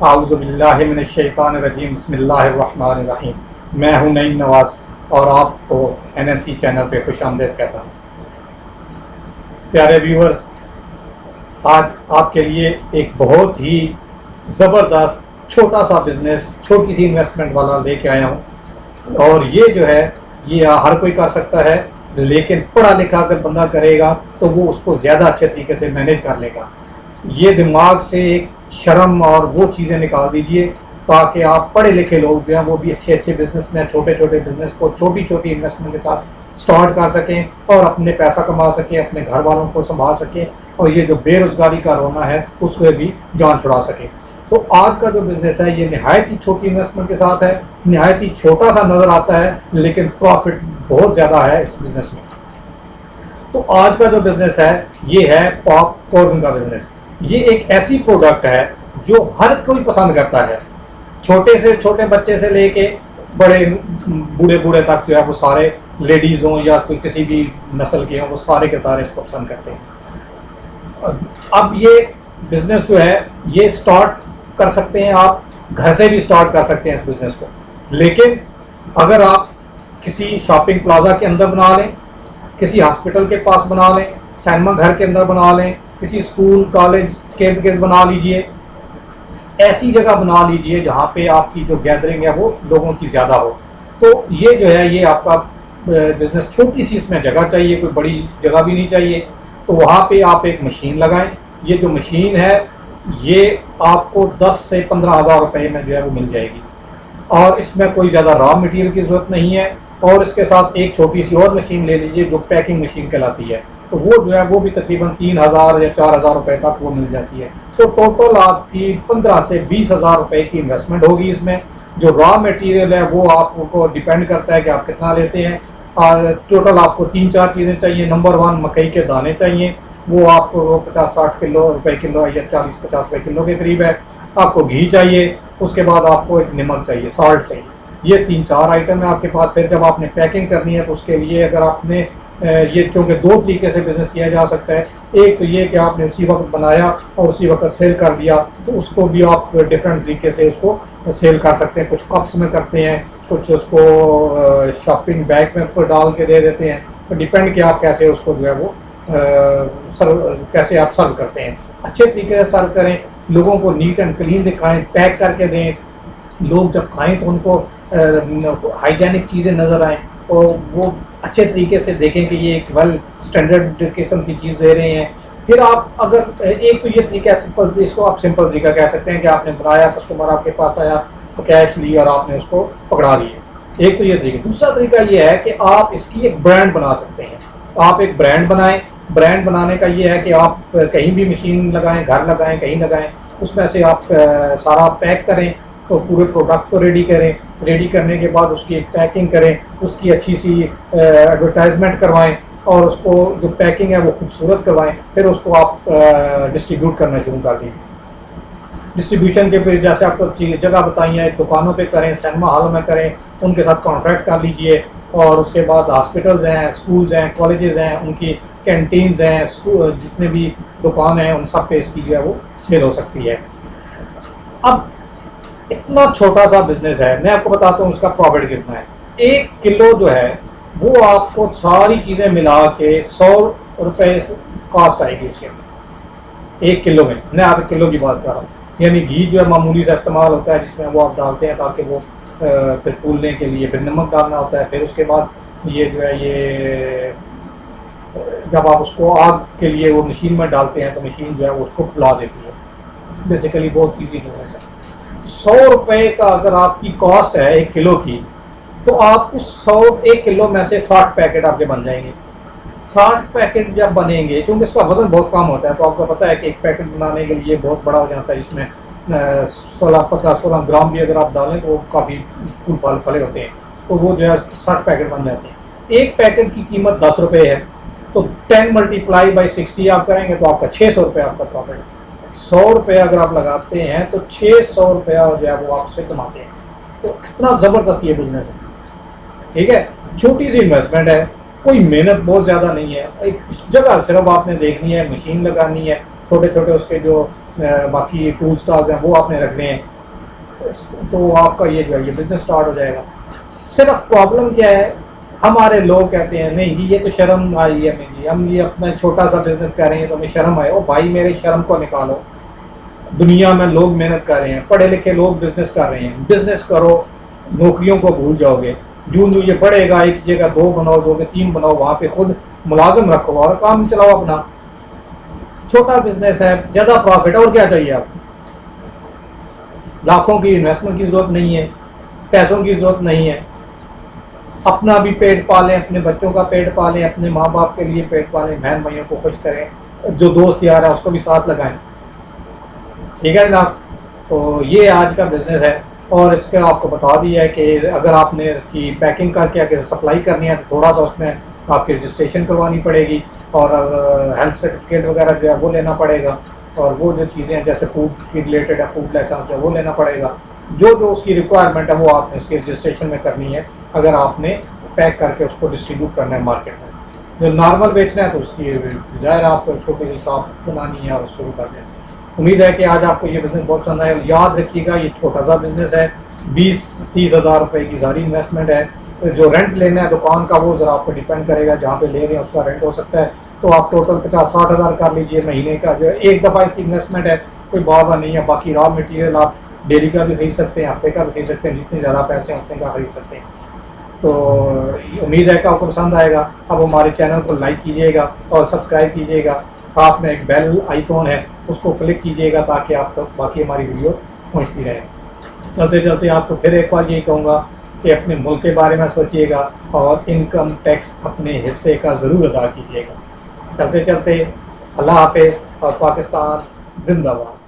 आऊज़ुबिल्लाहि मिनश्शैतानिर्रजीम बिस्मिल्लाहिर्रहमानिर्रहीम। मैं हूं नईम नवाज़ और आपको NNC चैनल पे खुशामदीद कहता हूं। प्यारे व्यूअर्स, आज आपके लिए एक बहुत ही ज़बरदस्त छोटा सा बिज़नेस, छोटी सी इन्वेस्टमेंट वाला लेके आया हूं। और ये जो है ये हर कोई कर सकता है, लेकिन पढ़ा लिखा अगर बंदा करेगा तो वो उसको ज़्यादा अच्छे तरीके से मैनेज कर लेगा। ये दिमाग से एक शर्म और वो चीज़ें निकाल दीजिए ताकि आप पढ़े लिखे लोग जो हैं वो भी अच्छे अच्छे बिज़नेस में छोटे छोटे बिज़नेस को छोटी छोटी इन्वेस्टमेंट के साथ स्टार्ट कर सकें और अपने पैसा कमा सकें, अपने घर वालों को संभाल सकें और ये जो बेरोज़गारी का रोना है उसको भी जान छुड़ा सकें। तो आज का जो बिज़नेस है ये नहायत ही छोटी इन्वेस्टमेंट के साथ है, नहायत ही छोटा सा नज़र आता है, लेकिन प्रॉफिट बहुत ज़्यादा है इस बिज़नेस में। तो आज का जो बिज़नेस है ये है पॉपकॉर्न का बिज़नेस। ये एक ऐसी प्रोडक्ट है जो हर कोई पसंद करता है, छोटे से छोटे बच्चे से लेके बड़े बूढ़े बूढ़े तक जो है वो सारे लेडीज़ हों या कोई किसी भी नस्ल के हों वो सारे के सारे इसको पसंद करते हैं। अब ये बिज़नेस जो है ये स्टार्ट कर सकते हैं, आप घर से भी स्टार्ट कर सकते हैं इस बिज़नेस को। लेकिन अगर आप किसी शॉपिंग प्लाजा के अंदर बना लें, किसी हॉस्पिटल के पास बना लें, सिनेमा घर के अंदर बना लें, किसी स्कूल कॉलेज के इर्द गिर्द बना लीजिए, ऐसी जगह बना लीजिए जहाँ पे आपकी जो गैदरिंग है वो लोगों की ज़्यादा हो। तो ये जो है ये आपका बिज़नेस छोटी सी इसमें जगह चाहिए, कोई बड़ी जगह भी नहीं चाहिए। तो वहाँ पे आप एक मशीन लगाएं। ये जो मशीन है ये आपको 10 से 15 हज़ार रुपये में जो है वो मिल जाएगी और इसमें कोई ज़्यादा रॉ मटेरियल की ज़रूरत नहीं है। और इसके साथ एक छोटी सी और मशीन ले लीजिए जो पैकिंग मशीन कहलाती है, तो वो जो है वो भी तकरीबन 3,000 या 4,000 रुपये तक वो मिल जाती है। तो टोटल आपकी 15 से 20 हज़ार रुपये की इन्वेस्टमेंट होगी इसमें। जो रॉ मटेरियल है वो आपको डिपेंड करता है कि आप कितना लेते हैं। टोटल आपको 3-4 चीज़ें चाहिए। नंबर 1 मकई के दाने चाहिए, वो आपको 50-60 किलो रुपये किलो या 40-50 रुपये किलो के करीब है। आपको घी चाहिए, उसके बाद आपको एक नमक चाहिए, साल्ट चाहिए। ये 3-4 आइटम है आपके पास। फिर जब आपने पैकिंग करनी है तो उसके लिए अगर आपने ये चूँकि 2 तरीके से बिज़नेस किया जा सकता है। एक तो ये कि आपने उसी वक्त बनाया और उसी वक्त सेल कर दिया, तो उसको भी आप डिफरेंट तरीके से उसको सेल कर सकते हैं। कुछ कप्स में करते हैं, कुछ उसको शॉपिंग बैग में डाल के दे देते हैं। तो डिपेंड किया आप कैसे उसको जो है वो कैसे आप सर्व करते हैं। अच्छे तरीके से सर्व करें, लोगों को नीट एंड क्लीन दिखाएं, पैक करके दें। लोग जब खाएं तो उनको हाइजेनिक चीज़ें नज़र आएँ और वो अच्छे तरीके से देखें कि ये एक वेल स्टैंडर्ड किस्म की चीज़ दे रहे हैं। फिर आप अगर एक तो ये तरीका है सिंपल, इसको आप सिंपल तरीका कह सकते हैं कि आपने बनाया, कस्टमर आपके पास आया तो कैश लिया और आपने उसको पकड़ा लिए। एक तो ये तरीका। दूसरा तरीका ये है कि आप इसकी एक ब्रांड बना सकते हैं। आप एक ब्रांड बनाएं। ब्रांड बनाने का ये है कि आप कहीं भी मशीन लगाएं, घर लगाएं, कहीं लगाएं, उसमें से आप सारा पैक करें, तो पूरे प्रोडक्ट को रेडी करें। रेडी करने के बाद उसकी एक पैकिंग करें, उसकी अच्छी सी एडवर्टाइजमेंट करवाएं और उसको जो पैकिंग है वो खूबसूरत करवाएं। फिर उसको आप डिस्ट्रीब्यूट करना शुरू कर दीजिए। डिस्ट्रीब्यूशन के फिर जैसे आपको जगह बताई है, दुकानों पे करें, सिनेमा हॉल में करें, उनके साथ कॉन्ट्रैक्ट कर लीजिए। और उसके बाद हॉस्पिटल्स हैं, स्कूल्स हैं, कॉलेजेस हैं, उनकी कैंटीन्स हैं, स्कूल जितने भी दुकान हैं उन सब पे इसकी जो है वो सेल हो सकती है। अब इतना छोटा सा बिजनेस है, मैं आपको बताता हूँ उसका प्रॉफिट कितना है। 1 किलो जो है वो आपको सारी चीज़ें मिला के 100 रुपये कॉस्ट आएगी उसके। 1 किलो में मैं आप 1 किलो की बात कर रहा हूँ। यानी घी जो है मामूली सा इस्तेमाल होता है जिसमें वो आप डालते हैं ताकि वो फिर फूलने के लिए। फिर नमक डालना होता है। फिर उसके बाद ये जो है ये जब आप उसको आग के लिए वो मशीन में डालते हैं तो मशीन जो है वो उसको फुला देती है। बेसिकली बहुत ईजी बिजनेस है। 100 रुपये का अगर आपकी कॉस्ट है 1 किलो की, तो आप उस 1 किलो में से 60 पैकेट आपके बन जाएंगे। 60 पैकेट जब बनेंगे, क्योंकि इसका वज़न बहुत कम होता है, तो आपको पता है कि एक पैकेट बनाने के लिए बहुत बड़ा हो जाता है, जिसमें 16 ग्राम भी अगर आप डालें तो वो काफ़ी फूल फले होते हैं। तो वो जो है 60 पैकेट बन जाते हैं। एक पैकेट की कीमत 10 रुपये है, तो 10 × 60 आप करेंगे तो आपका 600 रुपये आपका प्रॉफिट है। 100 रुपये अगर आप लगाते हैं तो 600 रुपया जो है वो आपसे कमाते हैं। तो कितना ज़बरदस्त ये बिज़नेस है। ठीक है, छोटी सी इन्वेस्टमेंट है, कोई मेहनत बहुत ज़्यादा नहीं है। एक जगह सिर्फ आपने देखनी है, मशीन लगानी है, छोटे छोटे उसके जो बाकी टूल स्टार्स हैं वो आपने रखने हैं तो आपका ये जो है ये बिज़नेस स्टार्ट हो जाएगा। सिर्फ प्रॉब्लम क्या है, हमारे लोग कहते हैं नहीं जी ये तो शर्म आई है हमें जी, हम ये अपना छोटा सा बिज़नेस कर रहे हैं तो हमें शर्म आए। ओ भाई मेरे शर्म को निकालो, दुनिया में लोग मेहनत कर रहे हैं, पढ़े लिखे लोग बिज़नेस कर रहे हैं, बिज़नेस करो, नौकरियों को भूल जाओगे। जूं जूं ये बढ़ेगा, एक जगह 2 बनाओ, 2 के 3 बनाओ, वहाँ पे खुद मुलाजिम रखो और काम चलाओ अपना। छोटा बिजनेस है, ज़्यादा प्रॉफिट, और क्या चाहिए आपको? लाखों की इन्वेस्टमेंट की ज़रूरत नहीं है, पैसों की ज़रूरत नहीं है। अपना भी पेट पालें, अपने बच्चों का पेट पालें, अपने माँ बाप के लिए पेट पालें, बहन भाइयों को खुश करें, जो दोस्त यार है उसको भी साथ लगाएं। ठीक है जनाब, तो ये आज का बिज़नेस है। और इसके आपको बता दिया है कि अगर आपने इसकी पैकिंग करके आगे सप्लाई करनी है तो थोड़ा सा उसमें आपकी रजिस्ट्रेशन करवानी पड़ेगी और हेल्थ सर्टिफिकेट वगैरह जो है वो लेना पड़ेगा, और वो जो चीज़ें हैं जैसे फूड की रिलेटेड है, फूड लाइसेंस जो है वो लेना पड़ेगा। जो जो उसकी रिक्वायरमेंट है वो आपने उसकी रजिस्ट्रेशन में करनी है अगर आपने पैक करके उसको डिस्ट्रीब्यूट करना है मार्केट में। जो नॉर्मल बेचना है तो उसकी ज़ाहिर आपको छोटी सी शॉप बनानी है और शुरू कर दें। उम्मीद है कि आज आपको ये बिज़नेस बहुत पसंद आया। याद रखिएगा ये छोटा सा बिज़नेस है, 20-30 हज़ार रुपये की सारी इन्वेस्टमेंट है। जो रेंट लेना है दुकान का वो ज़रा आपको डिपेंड करेगा, जहाँ पे ले रहे हैं उसका रेंट हो सकता है, तो आप टोटल 50-60 हज़ार कर लीजिए महीने का। जो एक दफ़ा की इन्वेस्टमेंट है, कोई बात नहीं है। बाकी रॉ मटेरियल आप डेली का भी खरीद सकते हैं, हफ्ते का भी खरीद सकते हैं, जितने ज़्यादा पैसे हैं उतने का खरीद सकते हैं। तो उम्मीद है कि आपको पसंद आएगा। अब हमारे चैनल को लाइक कीजिएगा और सब्सक्राइब कीजिएगा, साथ में एक बेल आइकॉन है उसको क्लिक कीजिएगा ताकि आप तक बाकी हमारी वीडियो पहुंचती रहे। चलते चलते आपको फिर एक बार यही कहूँगा कि अपने मुल्क के बारे में सोचिएगा और इनकम टैक्स अपने हिस्से का ज़रूर अदा कीजिएगा। चलते चलते अल्लाह हाफिज़ और पाकिस्तान जिंदाबाद।